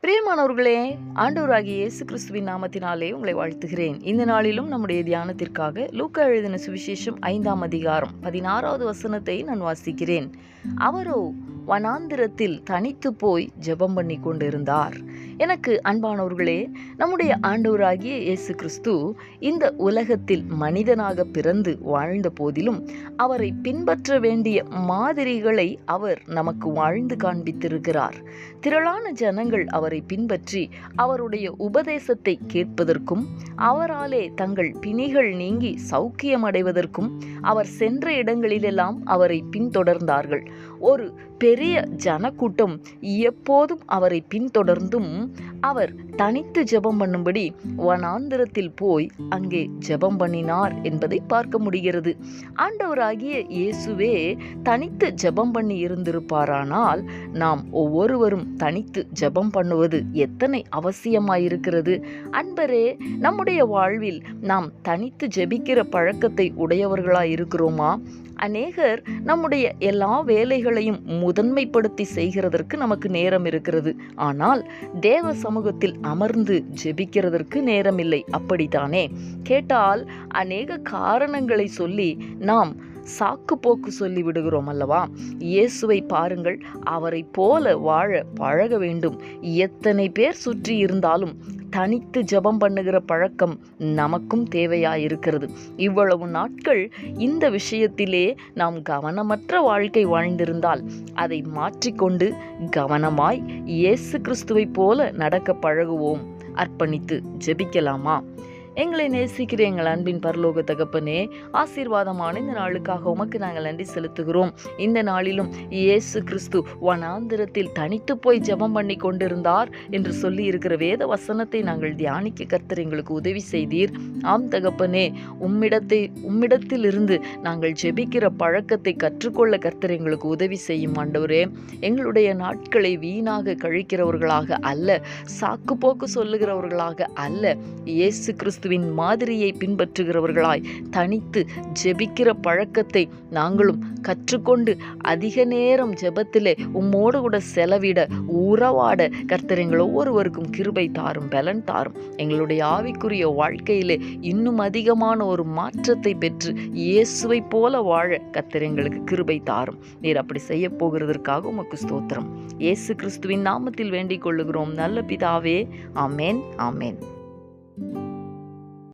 பிரியமானவர்களே, ஆண்டவராகிய இயேசு கிறிஸ்துவின் நாமத்தினாலே உங்களை வாழ்த்துகிறேன். இந்த நாளிலும் நம்முடைய தியானத்திற்காக லூக்கா எழுதின சுவிசேஷம் 5ஆம் அதிகாரம் 16வது வசனத்தை நான் வாசிக்கிறேன். அவரோ வனாந்திரத்தில் தனித்து போய் ஜெபம் பண்ணி கொண்டிருந்தார். எனக்கு அன்பானவர்களே, நம்முடைய ஆண்டவராகிய இயேசு கிறிஸ்து இந்த உலகத்தில் மனிதனாக பிறந்து வாழ்ந்த போதிலும் அவரை பின்பற்ற வேண்டிய மாதிரிகளை அவர் நமக்கு வாழ்ந்து காண்பித்திருக்கிறார். திரளான ஜனங்கள் அவரை பின்பற்றி அவருடைய உபதேசத்தை கேட்பதற்கும் அவராலே தங்கள் பிணிகள் நீங்கி சௌக்கியமடைவதற்கும் அவர் சென்ற இடங்களிலெல்லாம் அவரை பின்தொடர்ந்தார்கள். ஒரு பெரிய ஜனக்கூட்டம் எப்போதும் அவரை பின்தொடர்ந்தும் அவர் தனித்து ஜெபம் பண்ணும்படி வனாந்திரத்தில் போய் அங்கே ஜெபம் பண்ணினார் என்பதை பார்க்க முடிகிறது. ஆண்டவராகிய இயேசுவே தனித்து ஜெபம் பண்ணி இருந்திருப்பாரானால் நாம் ஒவ்வொருவரும் தனித்து ஜெபம் பண்ணுவது எத்தனை அவசியமாயிருக்கிறது. அன்பரே, நம்முடைய வாழ்வில் நாம் தனித்து ஜெபிக்கிற பழக்கத்தை உடையவர்களாய் இருக்கிறோமா? அநேகர் நம்முடைய எல்லா வேலைகளையும் முதன்மைப்படுத்தி செய்கிறதற்கு நமக்கு நேரம் இருக்கிறது. ஆனால் தேவ சமூகத்தில் அமர்ந்து ஜெபிக்கிறதற்கு நேரம் இல்லை. அப்படித்தானே? கேட்டால் அநேக காரணங்களை சொல்லி நாம் சாக்கு போக்கு சொல்லி விடுகிறோம் அல்லவா? இயேசுவை பாருங்கள், அவரை போல வாழ பழக வேண்டும். எத்தனை பேர் சுற்றி இருந்தாலும் தனித்து ஜெபம் பண்ணுகிற பழக்கம் நமக்கும் தேவையாயிருக்கிறது. இவ்வளவு நாட்கள் இந்த விஷயத்திலே நாம் கவனமற்ற வாழ்க்கை வாழ்ந்திருந்தால் அதை மாற்றிக்கொண்டு கவனமாய் இயேசு கிறிஸ்துவை போல நடக்க பழகுவோம். அர்ப்பணித்து ஜெபிக்கலாமா? எங்களை நேசிக்கிற எங்கள் அன்பின் பரலோக தகப்பனே, ஆசீர்வாதமான இந்த நாளுக்காக உமக்கு நாங்கள் நன்றி செலுத்துகிறோம். இந்த நாளிலும் இயேசு கிறிஸ்து வனாந்திரத்தில் தனித்து போய் ஜெபம் பண்ணி கொண்டிருந்தார் என்று சொல்லி இருக்கிற வேத வசனத்தை நாங்கள் தியானிக்க கர்த்தர் எங்களுக்கு உதவி செய்தீர். ஆம் தகப்பனே, உம்மிடத்தில் இருந்து நாங்கள் ஜெபிக்கிற பழக்கத்தை கற்றுக்கொள்ள கர்த்தர் எங்களுக்கு உதவி செய்யும். ஆண்டவரே, எங்களுடைய நாட்களை வீணாக கழிக்கிறவர்களாக அல்ல, சாக்கு போக்கு சொல்லுகிறவர்களாக அல்ல, இயேசு கிறிஸ்து மாதிரியை பின்பற்றுகிறவர்களாய் தனித்து ஜெபிக்கிற பழக்கத்தை நாங்களும் கற்றுக்கொண்டு அதிக நேரம் ஜெபத்திலே உம்மோடு கூட செலவிட உறவாட கர்த்தர் எங்கள் ஒவ்வொருவருக்கும் கிருபை தாரும், பலன் தாரும். எங்களுடைய ஆவிக்குரிய வாழ்க்கையிலே இன்னும் அதிகமான ஒரு மாற்றத்தை பெற்று இயேசுவை போல வாழ கர்த்தர் எங்களுக்கு கிருபை தாரும். நீர் அப்படி செய்ய போகிறதற்காக உமக்கு ஸ்தோத்திரம். இயேசு கிறிஸ்துவின் நாமத்தில் வேண்டிக் கொள்ளுகிறோம் நல்ல பிதாவே. ஆமேன், ஆமேன்.